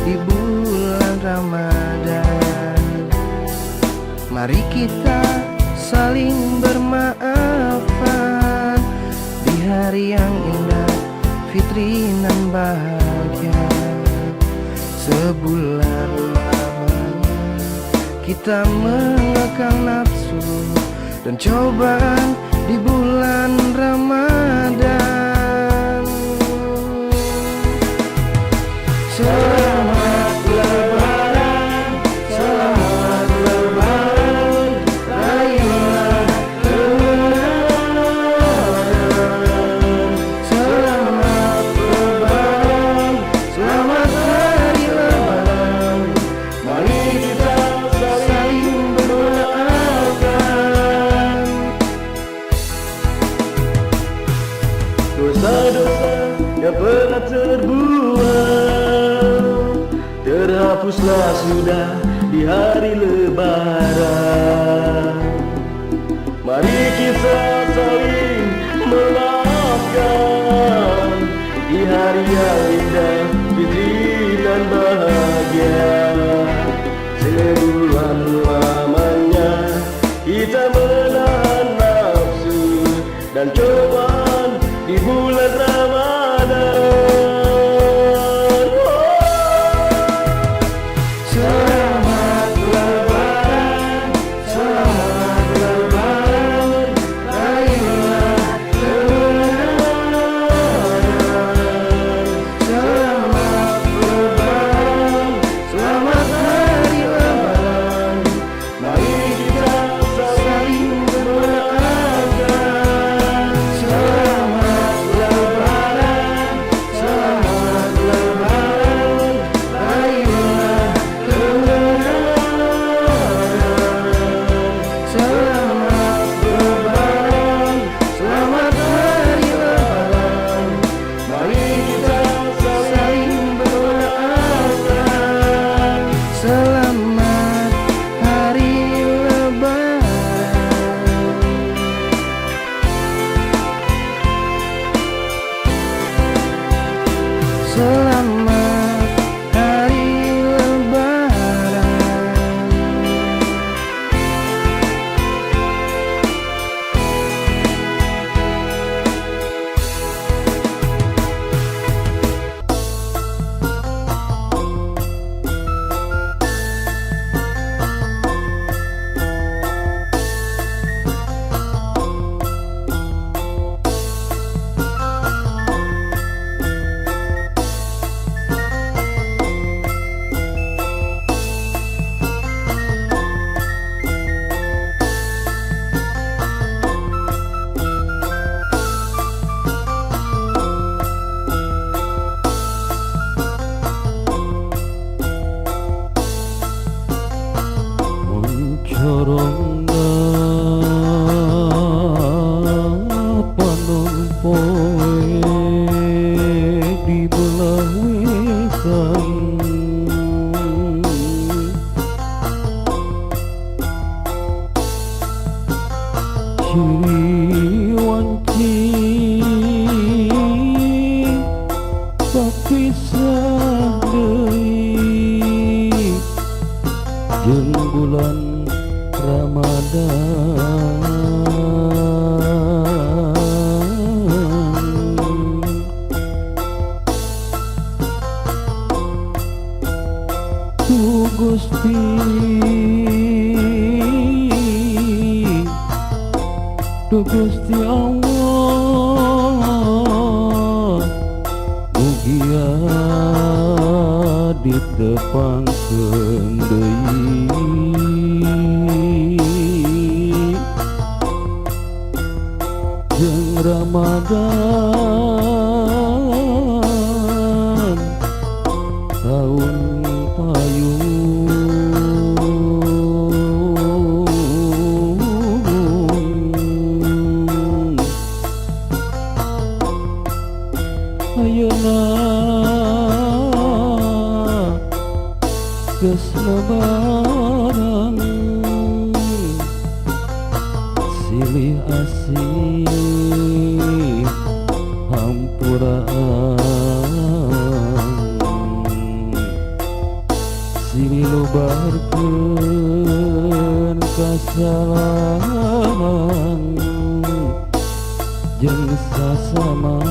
di bulan Ramadan. Mari kita saling bermaafan di hari yang indah, fitri nan bahagia. Sebulan lamanya kita mengekang nafsu dan cobaan di bulan Ramadan. Selamat Lebaran, selamat Lebaran, rayalah Lebaran. Selamat Lebaran, selamat hari Lebaran. Mari kita saling berdoakan. Dosa-dosa yang pernah terbuat terhapuslah sudah di hari Lebaran. Mari kita saling memaafkan di hari yang indah, fitri dan bahagia. Sebulan lamanya kita menahan nafsu dan cobaan di bulan Ramadan. Selamat Lebaran, selamat Lebaran, rayalah Lebaran. Selamat Lebaran, selamat hari Lebaran. Mari kita saling berdoakan. Selamat Lebaran, selamat Lebaran, rayalah Lebaran. Selamat Lebaran, selamat hari Lebaran. Mari kita saling berdoakan. Selamat hari Lebaran. Selamat hari Lebaran. Mencorongna panon poe di belah wetan, ciri wanci papisah deui jeung bulan Ramadan. Tu Gusti Allah, mugia ditepangkeun deui jeung Ramadan tahun payung. Ayeuna geus lebaran, silih asih hampuraan. silubarkeun kasalaman jeung sasama.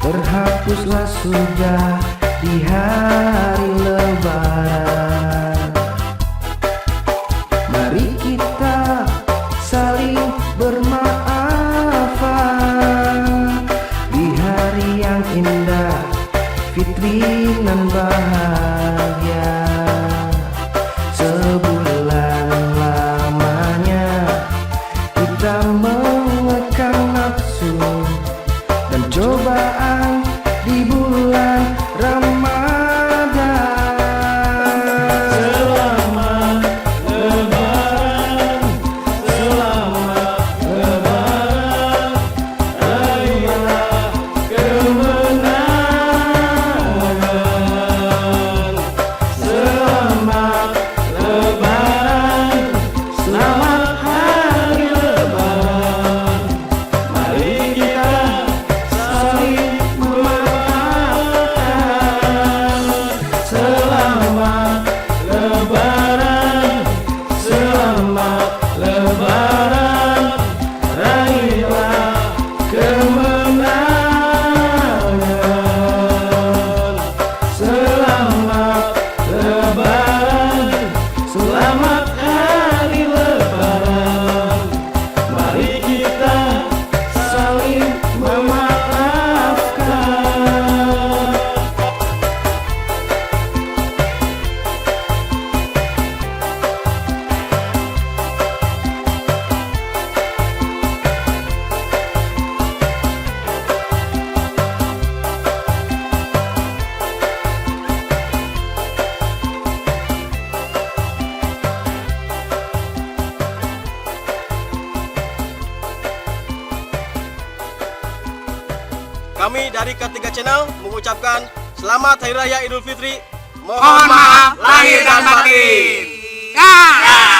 Berhapus baguslah sudah di hari Lebaran. Mari kita saling bermaafan di hari yang indah, fitri nan bahagia. Sebulan lamanya kita mengekang nafsu dan cobaan di bulan Ramadan. Selamat Lebaran, selamat Lebaran, raihlah kemenangan. Selamat Lebaran, selamat hari Lebaran. Mari kita saling memaafkan. Selamat Lebaran, selamat Lebaran, raihlah kemenangan. Selamat Lebaran, selamat hari Lebaran. Mari kita saling memaafkan. Kami dari Ketiga Channel mengucapkan Selamat Hari Raya Idul Fitri. Mohon maaf lahir dan batin. Ya.